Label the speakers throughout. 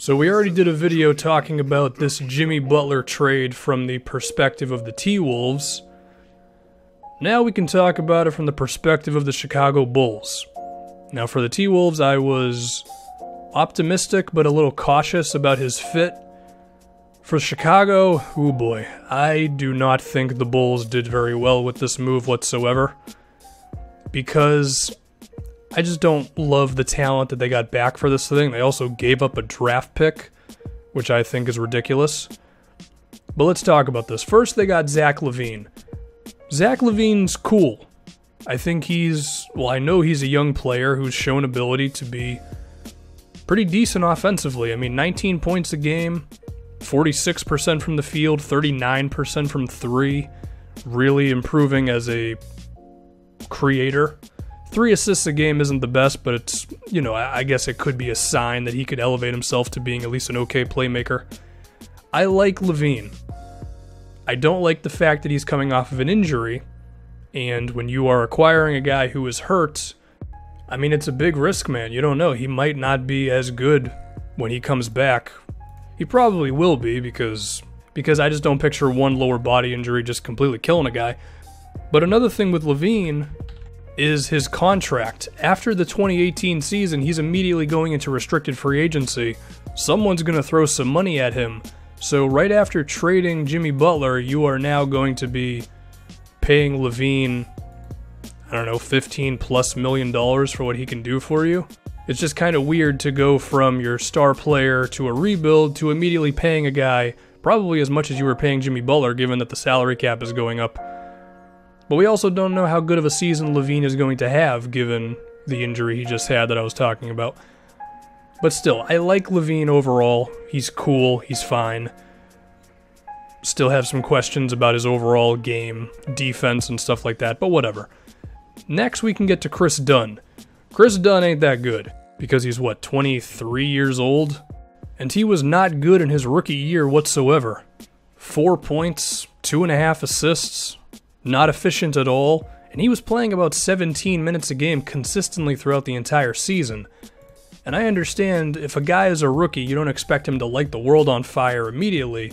Speaker 1: So we already did a video talking about this Jimmy Butler trade from the perspective of the T-Wolves. Now we can talk about it from the perspective of the Chicago Bulls. Now for the T-Wolves, I was optimistic but a little cautious about his fit. For Chicago, oh boy, I do not think the Bulls did very well with this move whatsoever. Because I just don't love the talent that they got back for this thing. They also gave up a draft pick, which I think is ridiculous. But let's talk about this. First, they got Zach LaVine. Zach LaVine's cool. I think I know he's a young player who's shown ability to be pretty decent offensively. I mean, 19 points a game, 46% from the field, 39% from three. Really improving as a creator. 3 assists a game isn't the best, but it's, I guess it could be a sign that he could elevate himself to being at least an okay playmaker. I like LaVine. I don't like the fact that he's coming off of an injury, and when you are acquiring a guy who is hurt, I mean, it's a big risk, man. You don't know. He might not be as good when he comes back. He probably will be, because I just don't picture one lower body injury just completely killing a guy. But another thing with LaVine is his contract. After the 2018 season, he's immediately going into restricted free agency. Someone's going to throw some money at him. So right after trading Jimmy Butler, you are now going to be paying LaVine, I don't know, $15+ million for what he can do for you. It's just kind of weird to go from your star player to a rebuild to immediately paying a guy probably as much as you were paying Jimmy Butler, given that the salary cap is going up. But we also don't know how good of a season LaVine is going to have, given the injury he just had that I was talking about. But still, I like LaVine overall. He's cool, he's fine. Still have some questions about his overall game, defense, and stuff like that, but whatever. Next, we can get to Chris Dunn. Chris Dunn ain't that good, because he's, 23 years old? And he was not good in his rookie year whatsoever. 4 points, 2.5 assists. Not efficient at all, and he was playing about 17 minutes a game consistently throughout the entire season. And I understand if a guy is a rookie, you don't expect him to light the world on fire immediately,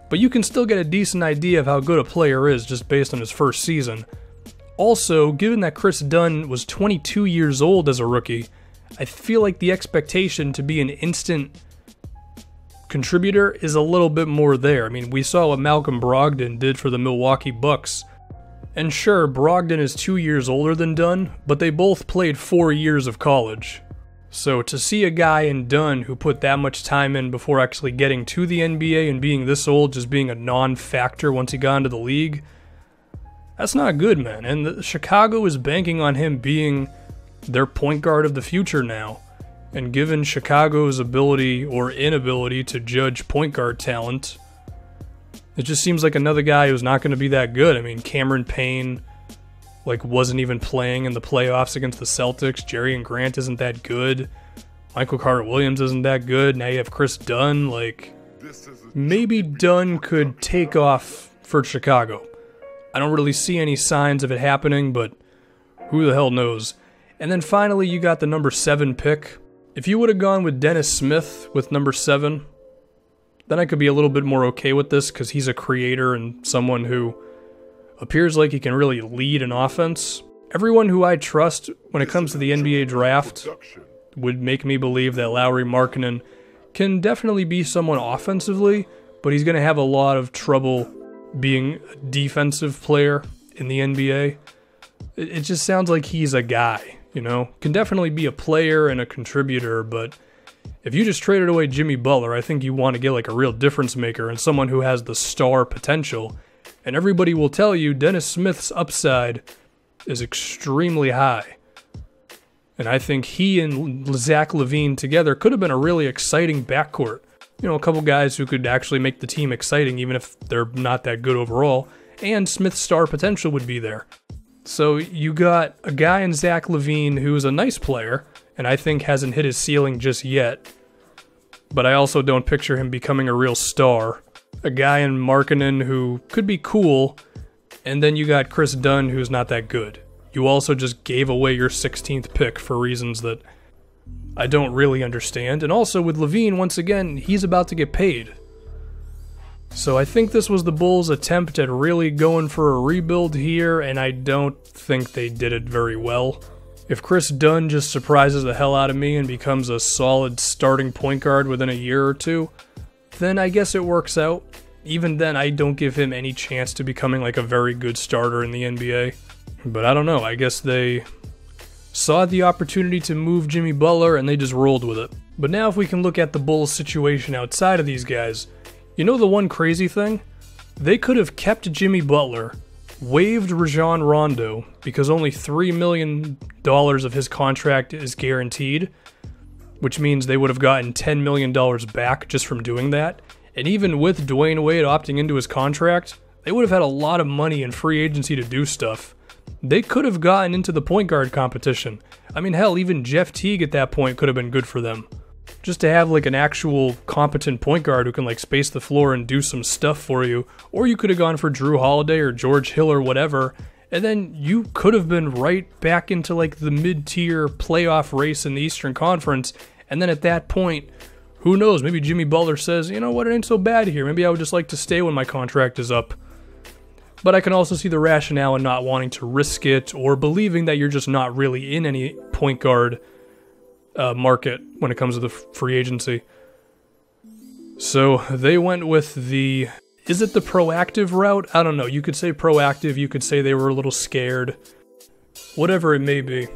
Speaker 1: but you can still get a decent idea of how good a player is just based on his first season. Also, given that Chris Dunn was 22 years old as a rookie, I feel like the expectation to be an instant contributor is a little bit more there. I mean, we saw what Malcolm Brogdon did for the Milwaukee Bucks. And sure, Brogdon is 2 years older than Dunn, but they both played 4 years of college. So to see a guy in Dunn who put that much time in before actually getting to the NBA and being this old, just being a non-factor once he got into the league, that's not good, man. And Chicago is banking on him being their point guard of the future now. And given Chicago's ability or inability to judge point guard talent, it just seems like another guy who's not going to be that good. I mean, Cameron Payne, wasn't even playing in the playoffs against the Celtics. Jerry Grant isn't that good. Michael Carter-Williams isn't that good. Now you have Chris Dunn. Maybe Dunn could take off for Chicago. I don't really see any signs of it happening, but who the hell knows. And then finally, you got the number 7 pick. If you would have gone with Dennis Smith with number 7, then I could be a little bit more okay with this because he's a creator and someone who appears like he can really lead an offense. Everyone who I trust when it comes to the NBA draft would make me believe that Lauri Markkanen can definitely be someone offensively, but he's going to have a lot of trouble being a defensive player in the NBA. It just sounds like he's a guy. Can definitely be a player and a contributor, but if you just traded away Jimmy Butler, I think you want to get a real difference maker and someone who has the star potential. And everybody will tell you Dennis Smith's upside is extremely high. And I think he and Zach LaVine together could have been a really exciting backcourt. A couple guys who could actually make the team exciting even if they're not that good overall. And Smith's star potential would be there. So you got a guy in Zach LaVine who's a nice player, and I think hasn't hit his ceiling just yet. But I also don't picture him becoming a real star. A guy in Markkanen who could be cool, and then you got Chris Dunn who's not that good. You also just gave away your 16th pick for reasons that I don't really understand. And also with LaVine, once again, he's about to get paid. So I think this was the Bulls' attempt at really going for a rebuild here, and I don't think they did it very well. If Chris Dunn just surprises the hell out of me and becomes a solid starting point guard within a year or two, then I guess it works out. Even then, I don't give him any chance to becoming like a very good starter in the NBA. But I don't know, I guess they saw the opportunity to move Jimmy Butler and they just rolled with it. But now if we can look at the Bulls' situation outside of these guys, you know the one crazy thing? They could have kept Jimmy Butler, waived Rajon Rondo because only $3 million of his contract is guaranteed, which means they would have gotten $10 million back just from doing that. And even with Dwayne Wade opting into his contract, they would have had a lot of money in free agency to do stuff. They could have gotten into the point guard competition. I mean, hell, even Jeff Teague at that point could have been good for them. Just to have like an actual competent point guard who can like space the floor and do some stuff for you. Or you could have gone for Drew Holiday or George Hill or whatever, and then you could have been right back into like the mid-tier playoff race in the Eastern Conference. And then at that point, who knows, maybe Jimmy Butler says, you know what, it ain't so bad here. Maybe I would just like to stay when my contract is up. But I can also see the rationale in not wanting to risk it or believing that you're just not really in any point guard market when it comes to the free agency. So they went with the, is it the proactive route? I don't know. You could say proactive. You could say they were a little scared. Whatever it may be.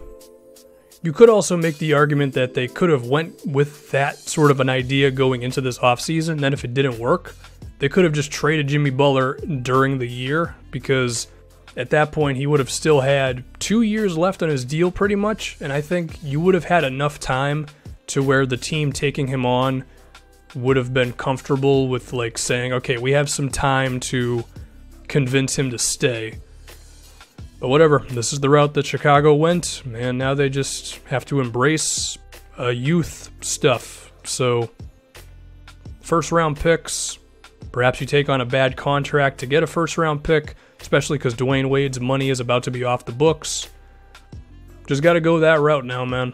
Speaker 1: You could also make the argument that they could have went with that sort of an idea going into this offseason. Then if it didn't work, they could have just traded Jimmy Butler during the year, because at that point he would have still had 2 years left on his deal pretty much, and I think you would have had enough time to where the team taking him on would have been comfortable with like saying, okay, we have some time to convince him to stay. But whatever, this is the route that Chicago went, and now they just have to embrace youth stuff. So, first round picks, perhaps you take on a bad contract to get a first round pick, especially because Dwayne Wade's money is about to be off the books. Just gotta go that route now, man.